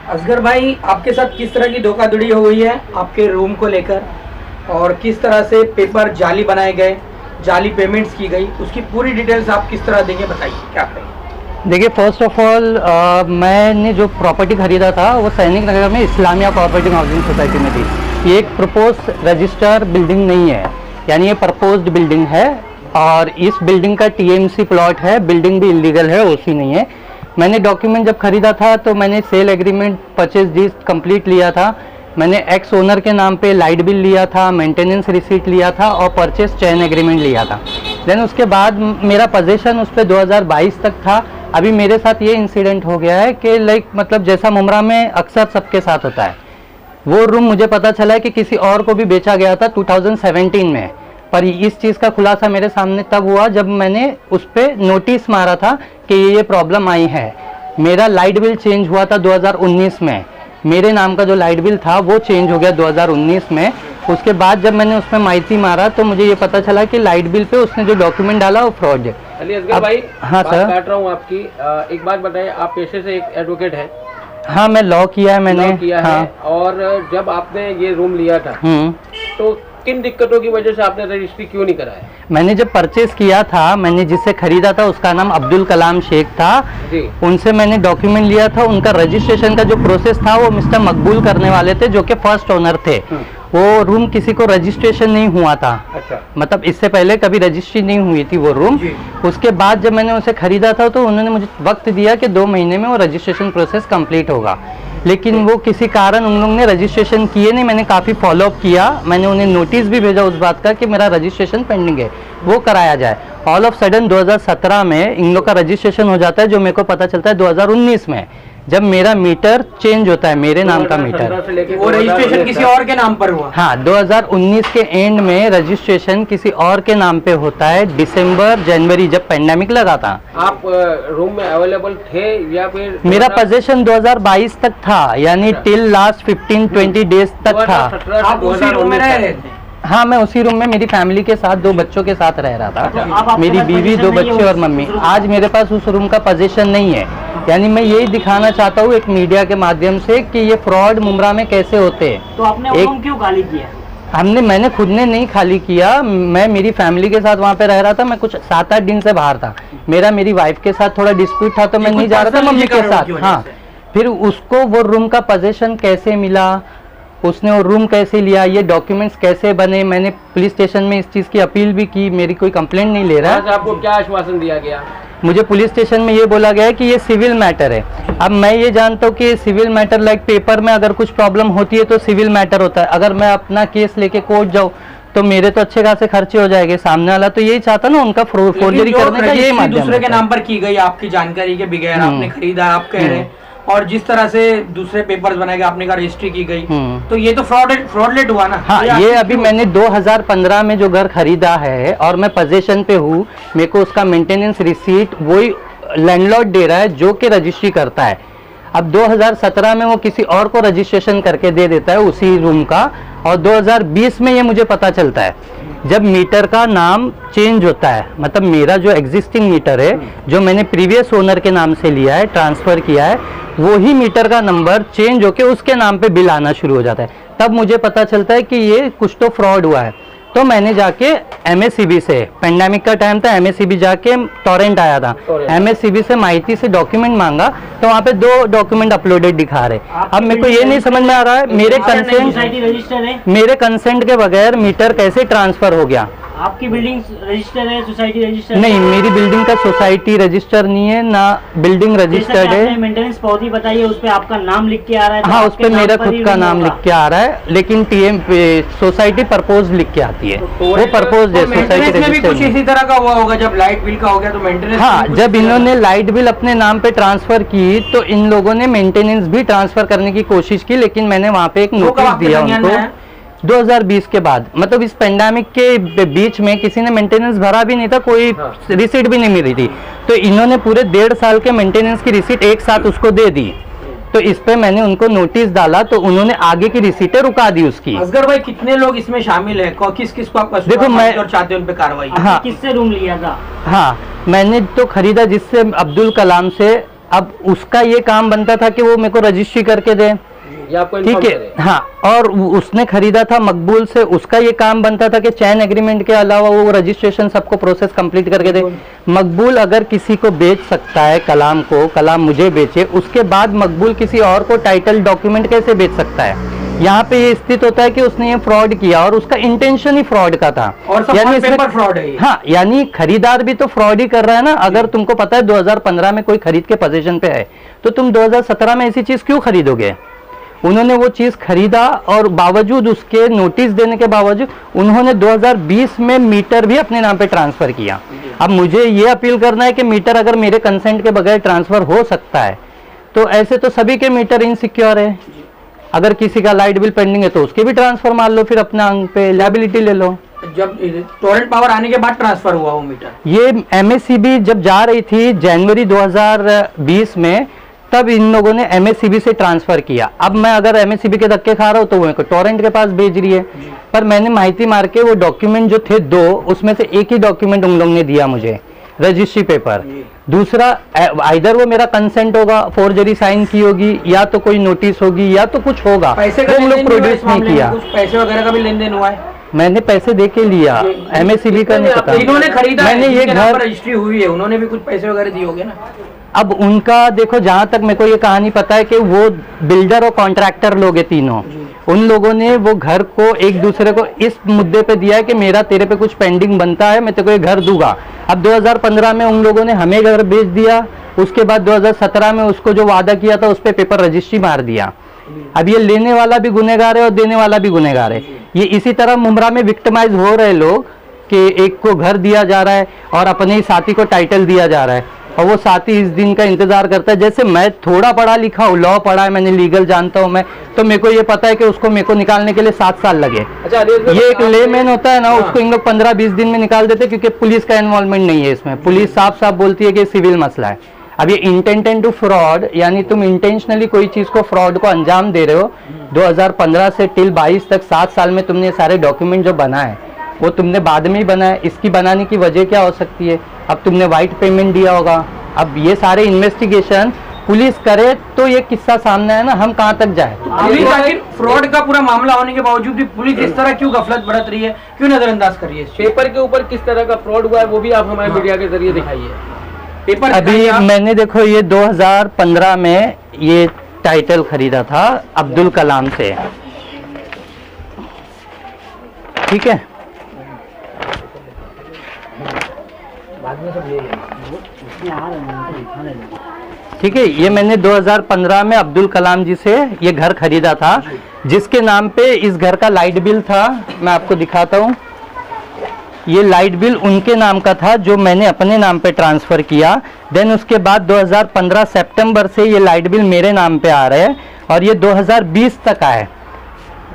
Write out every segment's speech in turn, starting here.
असगर भाई, आपके साथ किस तरह की धोखाधड़ी हुई है आपके रूम को लेकर, और किस तरह से पेपर जाली बनाए गए, जाली पेमेंट्स की गई, उसकी पूरी डिटेल्स आप किस तरह देंगे, बताइए क्या करेंगे। देखिए, फर्स्ट ऑफ ऑल मैंने जो प्रॉपर्टी खरीदा था वो सैनिक नगर में इस्लामिया प्रॉपर्टी हाउसिंग सोसाइटी में थी। ये एक प्रपोज रजिस्टर बिल्डिंग नहीं है, यानी ये प्रपोज्ड बिल्डिंग है और इस बिल्डिंग का टीएमसी प्लॉट है, बिल्डिंग भी इलीगल है, ओसी नहीं है। मैंने डॉक्यूमेंट जब खरीदा था तो मैंने sale agreement purchase deed complete लिया था, मैंने एक्स ओनर के नाम पे लाइट बिल लिया था, मेंटेनेंस रिसीट लिया था और परचेज चैन एग्रीमेंट लिया था। देन उसके बाद मेरा पोजीशन उस पर 2022 तक था। अभी मेरे साथ ये इंसिडेंट हो गया है कि मतलब जैसा मुमरा में अक्सर सबके साथ होता है, वो रूम मुझे पता चला है कि किसी और को भी बेचा गया था 2017 में, पर इस चीज़ का खुलासा मेरे सामने तब हुआ जब मैंने उस पर नोटिस मारा था कि ये प्रॉब्लम आई है। मेरा लाइट बिल चेंज हुआ था 2019 में, मेरे नाम का जो लाइट बिल था वो चेंज हो गया 2019 में। उसके बाद जब मैंने उसमें माहिती मारा तो मुझे ये पता चला कि लाइट बिल पे उसने जो डॉक्यूमेंट डाला वो फ्रॉड है। अली असगर भाई, हाँ सर, काट रहा हूँ आपकी, एक बात बताइए, आप पेशे से एक एडवोकेट हैं? हाँ, मैं लॉ किया है मैंने। लॉ किया हाँ। है। और जब आपने ये रूम लिया था तो किन दिक्कतों की वजह से आपने रजिस्ट्री क्यों नहीं कराया? मैंने जब परचेज किया था, मैंने जिससे खरीदा था उसका नाम अब्दुल कलाम शेख था जी। उनसे मैंने डॉक्यूमेंट लिया था। उनका रजिस्ट्रेशन का जो प्रोसेस था वो मिस्टर मकबूल करने वाले थे जो कि फर्स्ट ओनर थे। वो रूम किसी को रजिस्ट्रेशन नहीं हुआ था। अच्छा। मतलब इससे पहले कभी रजिस्ट्री नहीं हुई थी वो रूम। उसके बाद जब मैंने उसे खरीदा था तो उन्होंने मुझे वक्त दिया कि 2 महीने में वो रजिस्ट्रेशन प्रोसेस कंप्लीट होगा, लेकिन वो किसी कारण उन लोगों ने रजिस्ट्रेशन किए नहीं। मैंने काफ़ी फॉलोअप किया, मैंने उन्हें नोटिस भी भेजा उस बात का कि मेरा रजिस्ट्रेशन पेंडिंग है, वो कराया जाए। ऑल ऑफ सडन 2017 में इन लोग का रजिस्ट्रेशन हो जाता है, जो मेरे को पता चलता है 2019 में, जब मेरा मीटर चेंज होता है, मेरे नाम का मीटर। वो रजिस्ट्रेशन किसी और के नाम पर हुआ? हाँ, 2019 के एंड में रजिस्ट्रेशन किसी और के नाम पे होता है। दिसंबर जनवरी जब पेंडेमिक लगा था। आप रूम में अवेलेबल थे या फिर? मेरा पोजीशन 2022 तक था, यानी टिल लास्ट 15-20 डेज तक था। आप उसी रूम में रह रहे थे? हाँ, मैं उसी रूम में मेरी फैमिली के साथ 2 बच्चों के साथ रह रहा था, मेरी बीवी, 2 बच्चे और मम्मी। आज मेरे पास उस रूम का पोजीशन नहीं है, यानी मैं यही दिखाना चाहता हूँ एक मीडिया के माध्यम से कि ये फ्रॉड मुमरा में कैसे होते हैं। तो आपने वो रूम क्यों खाली किया? मैंने खुद ने नहीं खाली किया, मैं मेरी फैमिली के साथ वहाँ पे रह रहा था। मैं कुछ 7-8 दिन से बाहर था, मेरी वाइफ के साथ थोड़ा डिस्प्यूट था तो मैं नहीं जा रहा था मम्मी के साथ। हाँ, फिर उसको वो रूम का पोजीशन कैसे मिला, उसने वो रूम कैसे लिया, ये डॉक्यूमेंट्स कैसे बने, मैंने पुलिस स्टेशन में इस चीज़ की अपील भी की, मेरी कोई कंप्लेंट नहीं ले रहा है। आपको क्या आश्वासन दिया गया? मुझे पुलिस स्टेशन में ये बोला गया है कि ये सिविल मैटर है। अब मैं ये जानता हूँ कि सिविल मैटर लाइक पेपर में अगर कुछ प्रॉब्लम होती है तो सिविल मैटर होता है। अगर मैं अपना केस लेके कोर्ट जाऊँ तो मेरे तो अच्छे खासे खर्चे हो जाएंगे। सामने वाला तो यही चाहता ना, उनका फोर्जरी करने का यही माध्यम। दूसरे के नाम पर की गई आपकी जानकारी के बगैर आपने खरीदा, आप कह रहे हैं, और जिस तरह से दूसरे पेपर्स बनाए गए, आपने कहा रजिस्ट्री की गई, तो ये तो फ्रॉडलेट हुआ ना। हाँ, ये अभी मैंने 2015 में जो घर खरीदा है और मैं पोजीशन पे हूँ, मेरे को उसका मेंटेनेंस रिसीट वही लैंडलॉर्ड दे रहा है जो कि रजिस्ट्री करता है। अब 2017 में वो किसी और को रजिस्ट्रेशन करके दे देता है उसी रूम का, और 2020 में ये मुझे पता चलता है जब मीटर का नाम चेंज होता है। मतलब मेरा जो एग्जिस्टिंग मीटर है, जो मैंने प्रीवियस ओनर के नाम से लिया है, ट्रांसफ़र किया है, वही मीटर का नंबर चेंज होके उसके नाम पे बिल आना शुरू हो जाता है। तब मुझे पता चलता है कि ये कुछ तो फ्रॉड हुआ है। तो मैंने जाके एमएससीबी से, पेंडेमिक का टाइम था, एमएससीबी जाके टोरेंट आया था, एमएससीबी से माहिती से डॉक्यूमेंट मांगा तो वहाँ पे 2 डॉक्यूमेंट अपलोडेड दिखा रहे। अब मेरे को ये नहीं समझ में आ रहा है मेरे कंसेंट के बगैर मीटर कैसे ट्रांसफर हो गया। आपकी बिल्डिंग रजिस्टर है, सोसाइटी रजिस्टर नहीं, मेरी बिल्डिंग का सोसाइटी रजिस्टर नहीं है, ना बिल्डिंग रजिस्टर्ड है। मेंटेनेंस पॉलिसी बताइए, उस पे आपका नाम लिख के आ रहा है? हाँ, उस पे मेरा खुद का नाम लिख के आ रहा है, लेकिन टीएम सोसाइटी परपोज लिख के आती है, वो परपोज है। सोसाइटी में भी कुछ इसी तरह का हुआ होगा, जब लाइट बिल का हो गया तो मेंटेनेंस। हाँ, जब इन्होंने लाइट बिल अपने नाम पे ट्रांसफर की तो इन लोगों ने मेंटेनेंस भी ट्रांसफर करने की कोशिश की, लेकिन मैंने वहाँ पे एक नोटिस दिया उनको 2020 के बाद। मतलब इस पेंडेमिक के बीच में किसी ने मेंटेनेंस भरा भी नहीं था, कोई रिसीट भी नहीं मिली थी, तो इन्होंने पूरे 1.5 साल के मेंटेनेंस की रिसीट एक साथ उसको दे दी। तो इस पे मैंने उनको नोटिस डाला तो उन्होंने आगे की रिसीटें रुका दी उसकी। असगर भाई, कितने लोग इसमें शामिल है, किस किस को आप देखो मैं और चाहते हैं उन पे कार्रवाई? हाँ, किससे रूम लिया था? हाँ, मैंने तो खरीदा जिससे अब्दुल कलाम से अब उसका ये काम बनता था कि वो मेरे को रजिस्ट्री करके दे, ये आपको ठीक है, हाँ। और उसने खरीदा था मकबूल से, उसका ये काम बनता था कि चैन एग्रीमेंट के अलावा वो रजिस्ट्रेशन सबको प्रोसेस कंप्लीट करके दे। मकबूल अगर किसी को बेच सकता है कलाम को, कलाम मुझे बेचे, उसके बाद मकबूल किसी और को टाइटल डॉक्यूमेंट कैसे बेच सकता है? यहाँ पे ये स्थित होता है कि उसने ये फ्रॉड किया और उसका इंटेंशन ही फ्रॉड का था, और यानी पेपर फ्रॉड है। हाँ, यानी खरीदार भी तो फ्रॉड ही कर रहा है ना। अगर तुमको पता है 2015 में कोई खरीद के पोजीशन पे है, तो तुम 2017 में ऐसी चीज क्यों खरीदोगे? उन्होंने वो चीज खरीदा और बावजूद उसके नोटिस देने के बावजूद उन्होंने 2020 में मीटर भी अपने नाम पे ट्रांसफर किया। अब मुझे ये अपील करना है कि मीटर अगर मेरे कंसेंट के बगैर ट्रांसफर हो सकता है, तो ऐसे तो सभी के मीटर इनसिक्योर है। अगर किसी का लाइट बिल पेंडिंग है तो उसके भी ट्रांसफर मार लो, फिर अपना अंक पे लायबिलिटी ले लो। जब टोरेंट पावर आने के बाद ट्रांसफर हुआ वो मीटर, ये एमएससीबी जब जा रही थी जनवरी 2020 में, तब इन लोगों ने एमएससीबी से ट्रांसफर किया। अब मैं अगर एमएससीबी के धक्के खा रहा हूँ तो वो टोरेंट के पास भेज रही है, पर मैंने माहिती मार के वो डॉक्यूमेंट जो थे 2, उसमें से एक ही डॉक्यूमेंट उन लोगों ने दिया मुझे, रजिस्ट्री पेपर। दूसरा आइदर वो मेरा कंसेंट होगा, फोर्जरी साइन की होगी, या तो कोई नोटिस होगी, या तो कुछ होगा, पैसे का वो हम लोग प्रोड्यूस नहीं किया। कुछ पैसे वगैरह का भी लेन देन हुआ है? मैंने पैसे दे के लिया, एमएससीबी का नहीं पता। इन्होंने खरीदा, मैंने ये घर रजिस्ट्री हुई है, उन्होंने भी कुछ पैसे वगैरह दिए होंगे ना। अब उनका देखो, जहां तक मेरे को ये कहानी पता है कि वो बिल्डर और कॉन्ट्रैक्टर लोग हैं तीनों, उन लोगों ने वो घर को एक दूसरे को इस मुद्दे पे दिया है कि मेरा तेरे पे कुछ पेंडिंग बनता है, मैं तेरे को ये घर दूंगा। अब 2015 में उन लोगों ने हमें घर बेच दिया, उसके बाद 2017 में उसको जो वादा किया था उस पर पेपर रजिस्ट्री मार दिया। अब ये लेने वाला भी गुनहगार है और देने वाला भी गुनहगार है। ये इसी तरह मुमरा में विक्टिमाइज हो रहे लोग कि एक को घर दिया जा रहा है और अपने ही साथी को टाइटल दिया जा रहा है, और वो साथी इस दिन का इंतजार करता है। जैसे मैं थोड़ा पढ़ा लिखा हूँ, लॉ पढ़ा है मैंने, लीगल जानता हूँ मैं, तो मेरे को ये पता है कि उसको मेरे को निकालने के लिए 7 साल लगे। अच्छा, ये एक लेमैन होता है ना, उसको इन लोग 15-20 दिन में निकाल देते, क्योंकि पुलिस का इन्वॉल्वमेंट नहीं है इसमें। पुलिस साफ साफ बोलती है कि सिविल मसला है। अब ये इंटेंटेड टू फ्रॉड, यानी तुम इंटेंशनली कोई चीज को, फ्रॉड को अंजाम दे रहे हो। 2015 से टिल 22 तक 7 साल में तुमने सारे डॉक्यूमेंट जो बनाए वो तुमने बाद में ही बनाए। इसकी बनाने की वजह क्या हो सकती है? अब तुमने वाइट पेमेंट दिया होगा। अब ये सारे इन्वेस्टिगेशन पुलिस करे तो ये किस्सा सामने है ना, हम कहाँ तक जाए? फ्रॉड का पूरा मामला होने के बावजूद भी पुलिस इस तरह क्यों गफलत बरत रही है, क्यों नजरअंदाज कर रही है? पेपर के ऊपर किस तरह का फ्रॉड हुआ है वो भी आप हमारे मीडिया के जरिए दिखाइए। पेपर अभी मैंने देखो, ये 2015 में ये टाइटल खरीदा था अब्दुल कलाम से, ठीक है। ठीक है, ये मैंने 2015 में अब्दुल कलाम जी से ये घर खरीदा था, जिसके नाम पे इस घर का लाइट बिल था। मैं आपको दिखाता हूँ, ये लाइट बिल उनके नाम का था जो मैंने अपने नाम पे ट्रांसफ़र किया। देन उसके बाद 2015 सितंबर से ये लाइट बिल मेरे नाम पे आ रहे हैं और ये 2020 तक आए।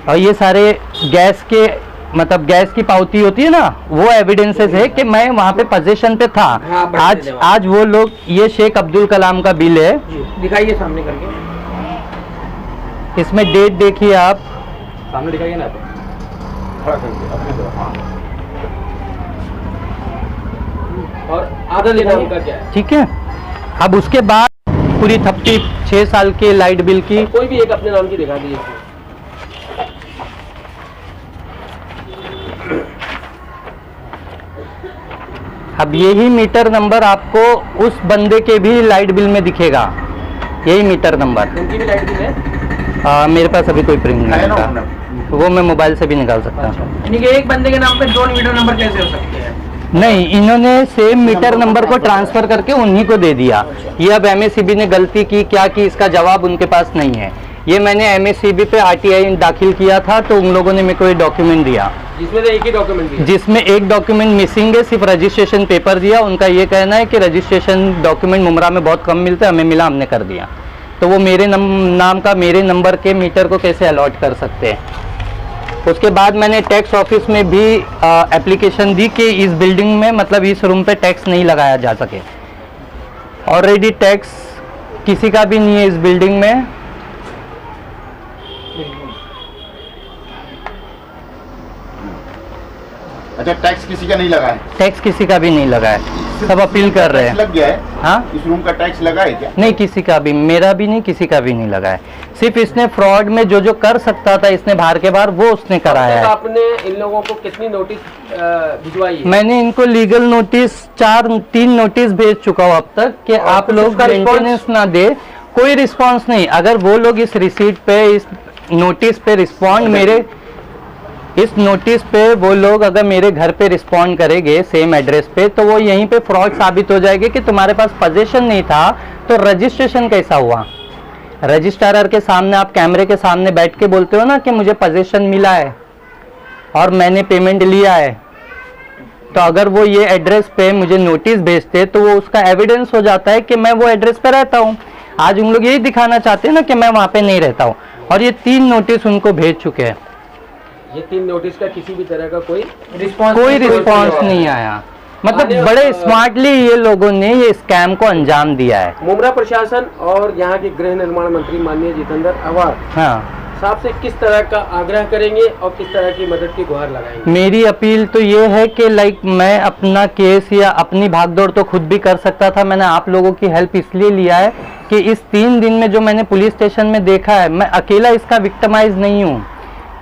और ये सारे गैस के, मतलब गैस की पावती होती है ना, वो एविडेंसेस है कि मैं वहाँ पे पोजीशन पे था। आज वो लोग, ये शेख अब्दुल कलाम का बिल है, दिखाइए सामने करके, इसमें डेट देखिए आप, सामने दिखाइए ना। और आधा लेना उनका क्या है? ठीक है। अब उसके बाद पूरी थप्पी 6 साल के लाइट बिल की, कोई भी एक अपने नाम की दिखा दीजिए। अब यही मीटर नंबर आपको उस बंदे के भी लाइट बिल में दिखेगा, यही मीटर नंबर। उनकी भी लाइट बिल है? मेरे पास अभी कोई प्रिंट नहीं है, वो मैं मोबाइल से भी निकाल सकता हूँ। यानी कि एक बंदे के नाम पे 2 मीटर नंबर कैसे हो सकते हैं? नहीं, इन्होंने सेम मीटर नंबर को ट्रांसफर करके उन्हीं को दे दिया। ये अब एमएससीबी ने गलती की क्या की, इसका जवाब उनके पास नहीं है। ये मैंने एमएससीबी पे आरटीआई दाखिल किया था, तो उन लोगों ने मेरे को एक डॉक्यूमेंट दिया जिसमें एक ही डॉक्यूमेंट दिया, जिसमें एक डॉक्यूमेंट मिसिंग है, सिर्फ रजिस्ट्रेशन पेपर दिया। उनका ये कहना है कि रजिस्ट्रेशन डॉक्यूमेंट मुमरा में बहुत कम मिलता है, हमें मिला, हमने कर दिया। तो वो मेरे नाम का, मेरे नंबर के मीटर को कैसे अलॉट कर सकते हैं? उसके बाद मैंने टैक्स ऑफिस में भी एप्लीकेशन दी कि इस बिल्डिंग में, मतलब इस रूम पे टैक्स नहीं लगाया जा सके। ऑलरेडी टैक्स किसी का भी नहीं है इस बिल्डिंग में। अच्छा, टैक्स किसी का नहीं लगा है? टैक्स किसी का भी नहीं लगा है, सब अपील कर रहे हैं। लग गया है? हाँ, इस रूम का टैक्स लगा है क्या? नहीं, किसी का भी, मेरा भी नहीं, किसी का भी नहीं लगा है। सिर्फ इसने फ्रॉड में जो जो कर सकता था इसने बाहर के बाहर वो उसने कराया है। आपने इन लोगों को कितनी नोटिस भिजवाई है? मैंने इनको लीगल नोटिस 3 नोटिस भेज चुका हूँ अब तक कि आप लोग मेंटेनेंस ना दे। कोई रिस्पांस नहीं। अगर वो लोग इस रिसीट पे, इस नोटिस पे रिस्पॉन्ड, मेरे इस नोटिस पे वो लोग अगर मेरे घर पे रिस्पॉन्ड करेंगे सेम एड्रेस पे, तो वो यहीं पे फ्रॉड साबित हो जाएगा कि तुम्हारे पास पोजीशन नहीं था तो रजिस्ट्रेशन कैसा हुआ। रजिस्ट्रार के सामने आप कैमरे के सामने बैठ के बोलते हो ना कि मुझे पोजीशन मिला है और मैंने पेमेंट लिया है, तो अगर वो ये एड्रेस पे मुझे नोटिस भेजते तो वो उसका एविडेंस हो जाता है कि मैं वो एड्रेस पे रहता हूँ। आज उन लोग यही दिखाना चाहते हैं ना कि मैं वहाँ पे नहीं रहता हूँ, और ये 3 नोटिस उनको भेज चुके हैं। ये 3 नोटिस का किसी भी तरह का कोई रिस्पॉन्स नहीं आया। मतलब बड़े स्मार्टली ये लोगों ने ये स्कैम को अंजाम दिया है। मुमरा प्रशासन और यहाँ के गृह निर्माण मंत्री माननीय जितेंद्र अवार साहब से किस तरह का आग्रह करेंगे और किस तरह की मदद की गुहार लगाएंगे? मेरी अपील तो ये है कि मैं अपना केस या अपनी भागदौड़ तो खुद भी कर सकता था। मैंने आप लोगों की हेल्प इसलिए लिया है कि इस 3 दिन में जो मैंने पुलिस स्टेशन में देखा है, मैं अकेला इसका विक्टिमाइज नहीं हूँ।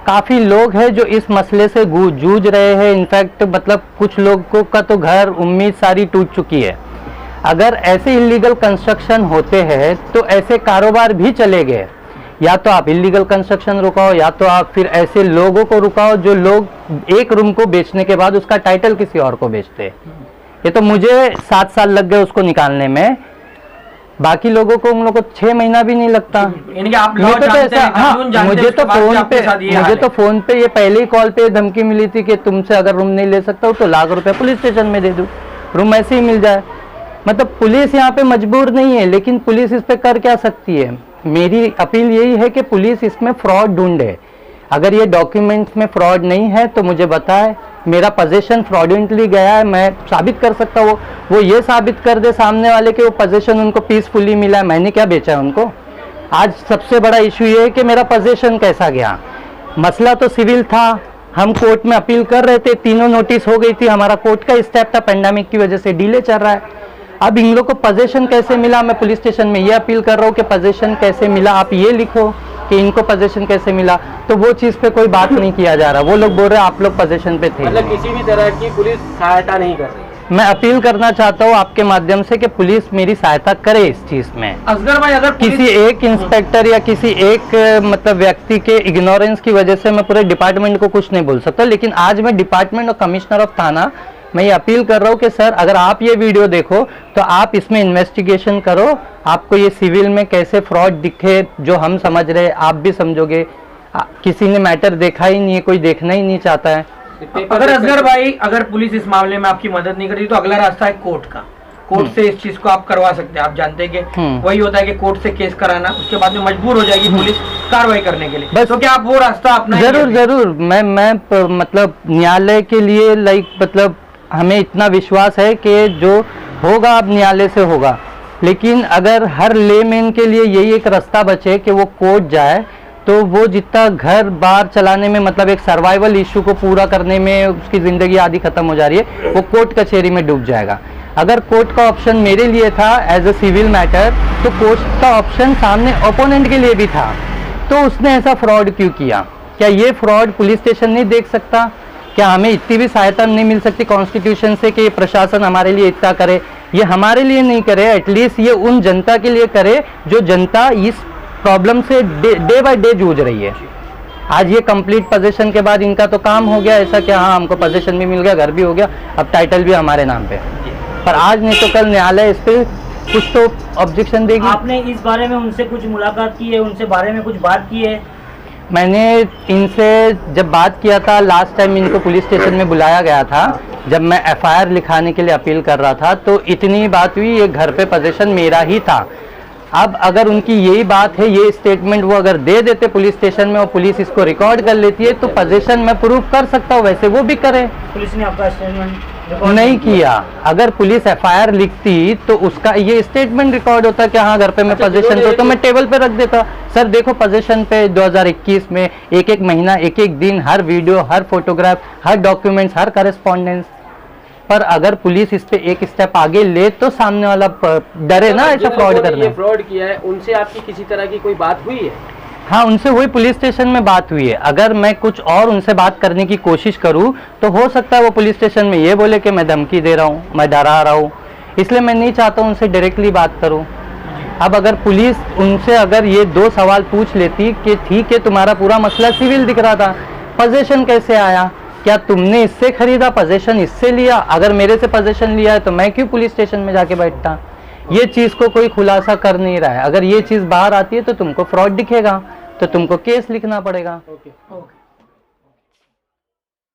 काफ़ी लोग हैं जो इस मसले से जूझ रहे हैं। इनफैक्ट मतलब कुछ लोगों का तो घर, उम्मीद सारी टूट चुकी है। अगर ऐसे इलीगल कंस्ट्रक्शन होते हैं तो ऐसे कारोबार भी चले गए। या तो आप इलीगल कंस्ट्रक्शन रुकाओ, या तो आप फिर ऐसे लोगों को रुकाओ जो लोग एक रूम को बेचने के बाद उसका टाइटल किसी और को बेचते। ये तो मुझे 7 साल लग गए उसको निकालने में, बाकी लोगों को, उन लोगों को 6 महीना भी नहीं लगता। यानी कि आप लॉ तो जानते हैं, कानून जानते हैं, मुझे उसके बाद भी आपके साथ ये हाल है। तो फोन पे ये पहले ही कॉल पे धमकी मिली थी कि तुमसे अगर रूम नहीं ले सकता हूँ तो ₹1,00,000 पुलिस स्टेशन में दे दूँ, रूम ऐसे ही मिल जाए। मतलब पुलिस यहाँ पे मजबूर नहीं है, लेकिन पुलिस इस पे कर क्या सकती है। मेरी अपील यही है कि पुलिस इसमें फ्रॉड ढूंढे। अगर ये डॉक्यूमेंट्स में फ्रॉड नहीं है तो मुझे बताए, मेरा पोजीशन फ्रॉडेंटली गया है, मैं साबित कर सकता हूँ। वो ये साबित कर दे सामने वाले कि वो पोजीशन उनको पीसफुली मिला है, मैंने क्या बेचा है उनको। आज सबसे बड़ा इशू ये है कि मेरा पोजीशन कैसा गया। मसला तो सिविल था, हम कोर्ट में अपील कर रहे थे, 3 नोटिस हो गई थी, हमारा कोर्ट का स्टेप था, पेंडेमिक की वजह से डिले चल रहा है। अब इन लोग को पोजीशन कैसे मिला, मैं पुलिस स्टेशन में ये अपील कर रहा हूँ कि पोजीशन कैसे मिला, आप ये लिखो कि इनको पोजीशन कैसे मिला। तो वो चीज़ पे कोई बात नहीं किया जा रहा। वो लोग बोल रहे हैं आप लोग पोजीशन पे थे। मतलब किसी भी तरह की पुलिस सहायता नहीं कर रही। मैं अपील करना चाहता हूँ आपके माध्यम से कि पुलिस मेरी सहायता करे इस चीज़ में। असगर भाई, अगर किसी एक इंस्पेक्टर या किसी एक मतलब व्यक्ति के इग्नोरेंस की वजह से मैं पूरे डिपार्टमेंट को कुछ नहीं बोल सकता, लेकिन आज मैं डिपार्टमेंट और कमिश्नर ऑफ थाना मैं ये अपील कर रहा हूँ कि सर, अगर आप ये वीडियो देखो तो आप इसमें इन्वेस्टिगेशन करो। आपको ये सिविल में कैसे फ्रॉड दिखे जो हम समझ रहे, आप भी समझोगे। किसी ने मैटर देखा ही नहीं है, कोई देखना ही नहीं चाहता है। अगर असगर भाई, अगर पुलिस इस मामले में आपकी मदद नहीं करती तो अगला रास्ता है कोर्ट का। कोर्ट से इस चीज को आप करवा सकते हैं। आप जानते हैं कि वही होता है कि कोर्ट से केस कराना, उसके बाद में मजबूर हो जाएगी पुलिस कार्रवाई करने के लिए। बस तो क्या आप वो रास्ता अपना? जरूर मैं मतलब न्यायालय के लिए मतलब हमें इतना विश्वास है कि जो होगा अब न्यायालय से होगा। लेकिन अगर हर लेमैन के लिए यही एक रास्ता बचे कि वो कोर्ट जाए, तो वो जितना घर बार चलाने में, मतलब एक सर्वाइवल इशू को पूरा करने में उसकी ज़िंदगी आधी ख़त्म हो जा रही है, वो कोर्ट कचहरी में डूब जाएगा। अगर कोर्ट का ऑप्शन मेरे लिए था एज अ सिविल मैटर, तो कोर्ट का ऑप्शन सामने ओपोनेंट के लिए भी था। तो उसने ऐसा फ्रॉड क्यों किया? क्या ये फ्रॉड पुलिस स्टेशन नहीं देख सकता? क्या हमें इतनी भी सहायता नहीं मिल सकती कॉन्स्टिट्यूशन से कि प्रशासन हमारे लिए इतना करे? ये हमारे लिए नहीं करे, एटलीस्ट ये उन जनता के लिए करे जो जनता इस प्रॉब्लम से डे बाय डे जूझ रही है। आज ये कंप्लीट पोजीशन के बाद इनका तो काम हो गया ऐसा कि हाँ, हमको पोजीशन भी मिल गया, घर भी हो गया, अब टाइटल भी हमारे नाम पे। पर आज नहीं तो कल न्यायालय इस पर कुछ तो ऑब्जेक्शन देगी। आपने इस बारे में उनसे कुछ मुलाकात की है, उनसे बारे में कुछ बात की है? मैंने इनसे जब बात किया था लास्ट टाइम, इनको पुलिस स्टेशन में बुलाया गया था जब मैं एफआईआर लिखाने के लिए अपील कर रहा था, तो इतनी बात हुई, ये घर पे पोजीशन मेरा ही था। अब अगर उनकी यही बात है, ये स्टेटमेंट वो अगर दे देते पुलिस स्टेशन में और पुलिस इसको रिकॉर्ड कर लेती है, तो पोजीशन मैं प्रूव कर सकता हूँ, वैसे वो भी करे। पुलिस ने आपका स्टेटमेंट नहीं किया। अगर पुलिस एफआईआर लिखती तो उसका ये स्टेटमेंट रिकॉर्ड होता कि हाँ घर पे मैं अच्छा, पोजीशन पे, तो मैं टेबल पे रख देता, सर देखो पोजीशन पे 2021 में एक एक महीना एक एक दिन हर वीडियो हर फोटोग्राफ हर डॉक्यूमेंट्स हर करस्पॉन्डेंस। पर अगर पुलिस इस पे एक स्टेप आगे ले तो सामने वाला डरे ना ऐसा फ्रॉड करना। ये फ्रॉड किया है उनसे आपकी किसी तरह की कोई बात हुई है? हाँ, उनसे वही पुलिस स्टेशन में बात हुई है। अगर मैं कुछ और उनसे बात करने की कोशिश करूँ तो हो सकता है वो पुलिस स्टेशन में ये बोले कि मैं धमकी दे रहा हूँ, मैं डरा रहा हूँ, इसलिए मैं नहीं चाहता उनसे डायरेक्टली बात करूँ। अब अगर पुलिस उनसे अगर ये 2 सवाल पूछ लेती कि ठीक है तुम्हारा पूरा मसला सिविल दिख रहा था, पोजीशन कैसे आया, क्या तुमने इससे खरीदा, पोजीशन इससे लिया, अगर मेरे से पोजीशन लिया है तो मैं क्यों पुलिस स्टेशन में जाके बैठता। ये चीज़ को कोई खुलासा कर नहीं रहा है। अगर ये चीज़ बाहर आती है तो तुमको फ्रॉड दिखेगा, तो तुमको केस लिखना पड़ेगा। ओके। ओके।